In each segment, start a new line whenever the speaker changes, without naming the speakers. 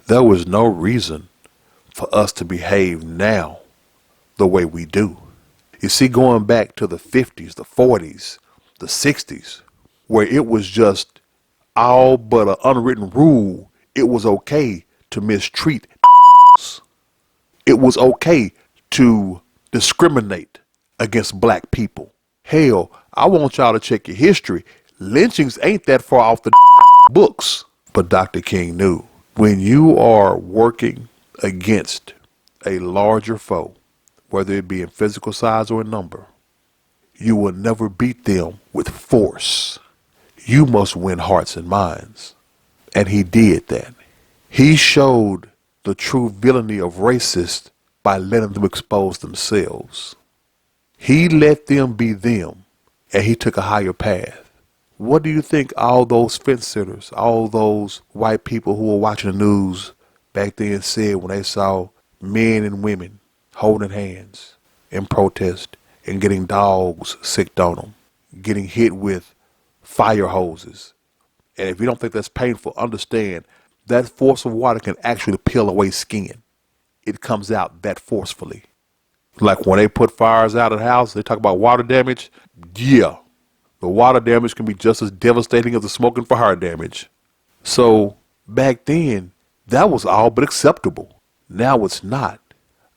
There was no reason for us to behave now the way we do. You see, going back to the 50s, the 40s, the 60s, where it was just all but an unwritten rule, it was okay to mistreat. It was okay to discriminate against black people. Hell, I want y'all to check your history. Lynchings ain't that far off the books. But Dr. King knew when you are working against a larger foe, whether it be in physical size or in number, you will never beat them with force. You must win hearts and minds. And he did that. He showed the true villainy of racists by letting them expose themselves. He let them be them, and he took a higher path. What do you think all those fence sitters, all those white people who were watching the news back then said when they saw men and women holding hands in protest and getting dogs sicked on them, getting hit with fire hoses? And if you don't think that's painful, understand that force of water can actually peel away skin. It comes out that forcefully. Like when they put fires out of the house, they talk about water damage. Yeah, the water damage can be just as devastating as the smoke and fire damage. So back then, that was all but acceptable. Now it's not.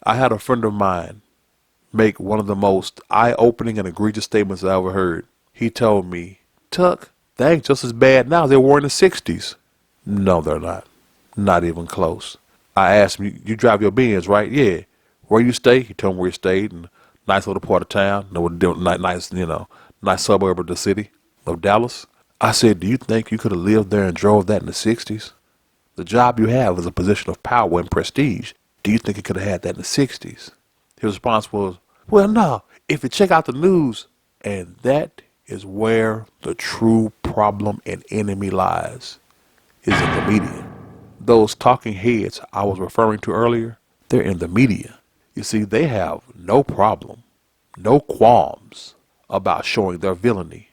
I had a friend of mine make one of the most eye-opening and egregious statements I ever heard. He told me, Tuck, they ain't just as bad now as they were in the 60s. No, they're not. Not even close. I asked him, you drive your Benz, right? Yeah. Where you stay? He told me where he stayed in a nice little part of town. Nice suburb of the city of Dallas. I said, do you think you could have lived there and drove that in the 60s? The job you have is a position of power and prestige. Do you think you could have had that in the 60s? His response was, well, no. If you check out the news, and that is where the true problem and enemy lies, is in the media. Those talking heads I was referring to earlier, they're in the media. You see, they have no problem, no qualms about showing their villainy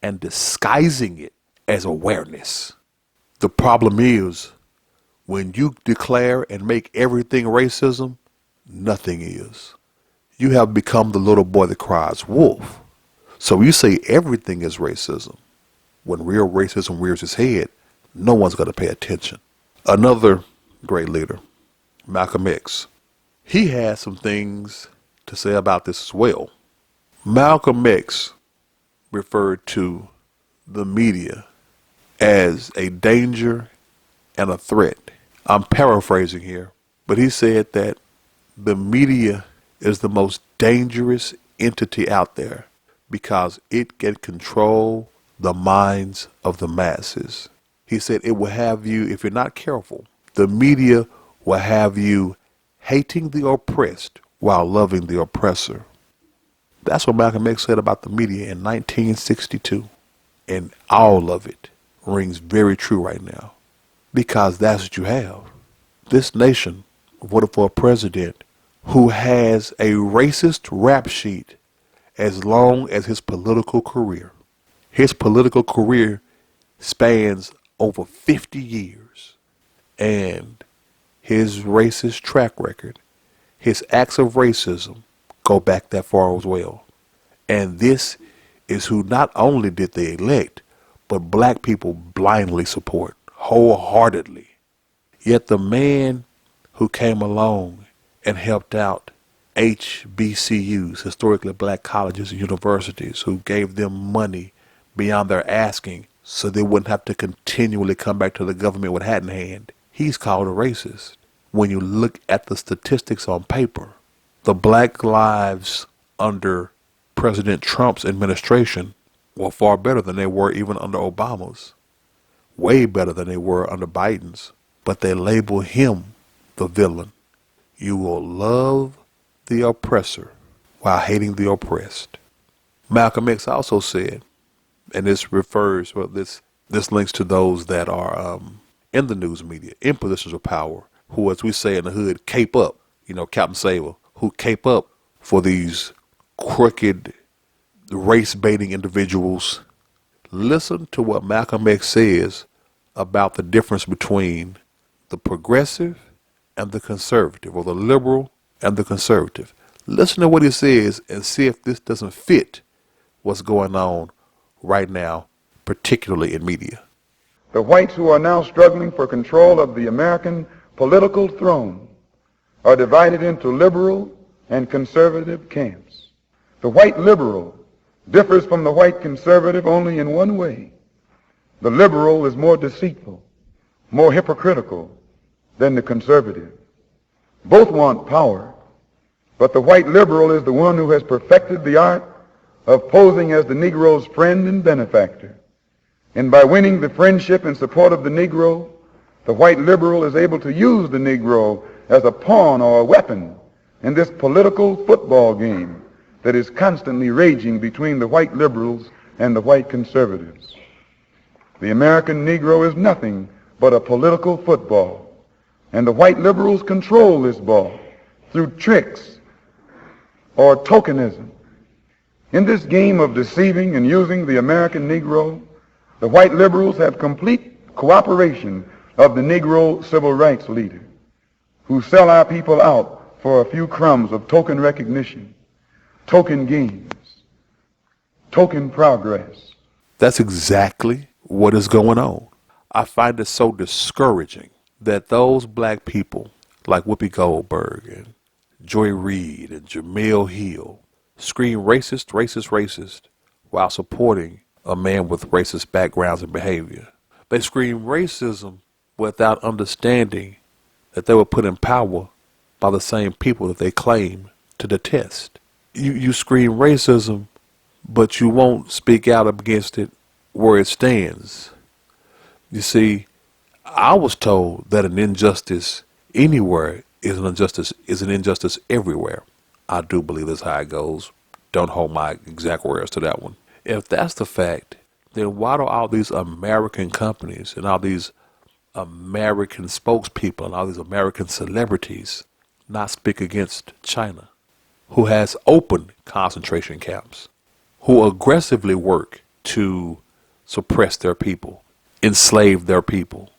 and disguising it as awareness. The problem is, when you declare and make everything racism, nothing is. You have become the little boy that cries wolf. So you say everything is racism. When real racism rears its head, no one's going to pay attention. Another great leader, Malcolm X, he had some things to say about this as well. Malcolm X referred to the media as a danger and a threat. I'm paraphrasing here, but he said that the media is the most dangerous entity out there because it can control the minds of the masses. He said it will have you, if you're not careful, the media will have you hating the oppressed while loving the oppressor. That's what Malcolm X said about the media in 1962. And all of it rings very true right now because that's what you have. This nation voted for a president who has a racist rap sheet as long as his political career. His political career spans over 50 years. And his racist track record, his acts of racism go back that far as well. And this is who not only did they elect, but black people blindly support, wholeheartedly. Yet the man who came along and helped out HBCUs, historically black colleges and universities, who gave them money beyond their asking so they wouldn't have to continually come back to the government with hat in hand, he's called a racist. When you look at the statistics on paper, the black lives under President Trump's administration were far better than they were even under Obama's. Way better than they were under Biden's. But they label him the villain. You will love the oppressor while hating the oppressed. Malcolm X also said, and this links to those that are in the news media, in positions of power, who, as we say in the hood, cape up, Captain Sable, who cape up for these crooked, race-baiting individuals. Listen to what Malcolm X says about the difference between the progressive and the conservative, or the liberal and the conservative. Listen to what he says and see if this doesn't fit what's going on right now, particularly in media.
The whites who are now struggling for control of the American political throne are divided into liberal and conservative camps. The white liberal differs from the white conservative only in one way. The liberal is more deceitful, more hypocritical than the conservative. Both want power, but the white liberal is the one who has perfected the art of posing as the Negro's friend and benefactor. And by winning the friendship and support of the Negro, the white liberal is able to use the Negro as a pawn or a weapon in this political football game that is constantly raging between the white liberals and the white conservatives. The American Negro is nothing but a political football, and the white liberals control this ball through tricks or tokenism. In this game of deceiving and using the American Negro, the white liberals have complete cooperation of the Negro civil rights leader, who sell our people out for a few crumbs of token recognition, token gains, token progress.
That's exactly what is going on. I find it so discouraging that those black people like Whoopi Goldberg and Joy Reid and Jamil Hill scream racist, racist, racist while supporting a man with racist backgrounds and behavior. They scream racism without understanding that they were put in power by the same people that they claim to detest. You scream racism, but you won't speak out against it where it stands. You see, I was told that an injustice anywhere is an injustice everywhere. I do believe that's how it goes. Don't hold my exact words to that one. If that's the fact, then why do all these American companies and all these American spokespeople and all these American celebrities not speak against China, who has open concentration camps, who aggressively work to suppress their people, enslave their people,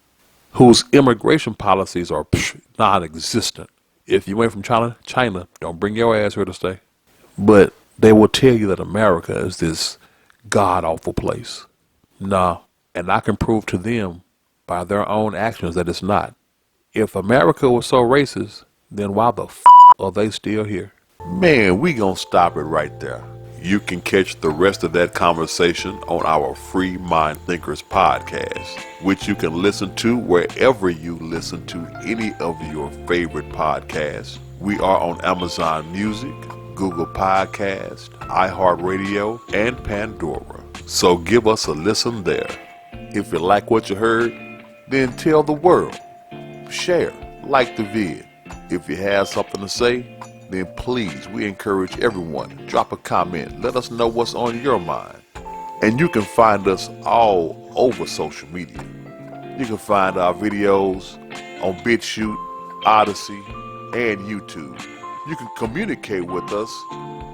whose immigration policies are non-existent? If you ain't from China, don't bring your ass here to stay. But they will tell you that America is this god-awful place. Nah, and I can prove to them by their own actions that it's not. If America was so racist, then why the are they still here? Man, we gonna stop it right there. You can catch the rest of that conversation on our Free Mind Thinkers podcast, which you can listen to wherever you listen to any of your favorite podcasts. We are on Amazon Music, Google Podcast, iHeartRadio, and Pandora. So give us a listen there. If you like what you heard, then tell the world. Share, like the vid. If you have something to say, then please, we encourage everyone, drop a comment. Let us know what's on your mind. And you can find us all over social media. You can find our videos on BitChute, Odyssey, and YouTube. You can communicate with us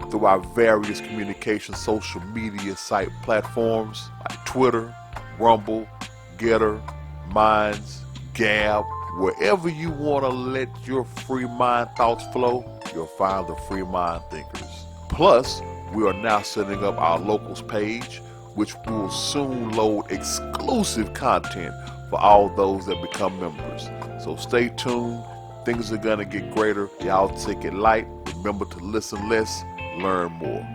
through our various communication social media site platforms like Twitter, Rumble, Getter, Minds, Gab. Wherever you want to let your free mind thoughts flow, you'll find the Free Mind Thinkers. Plus, we are now setting up our locals page, which will soon load exclusive content for all those that become members. So stay tuned. Things are going to get greater. Y'all take it light. Remember to listen less, learn more.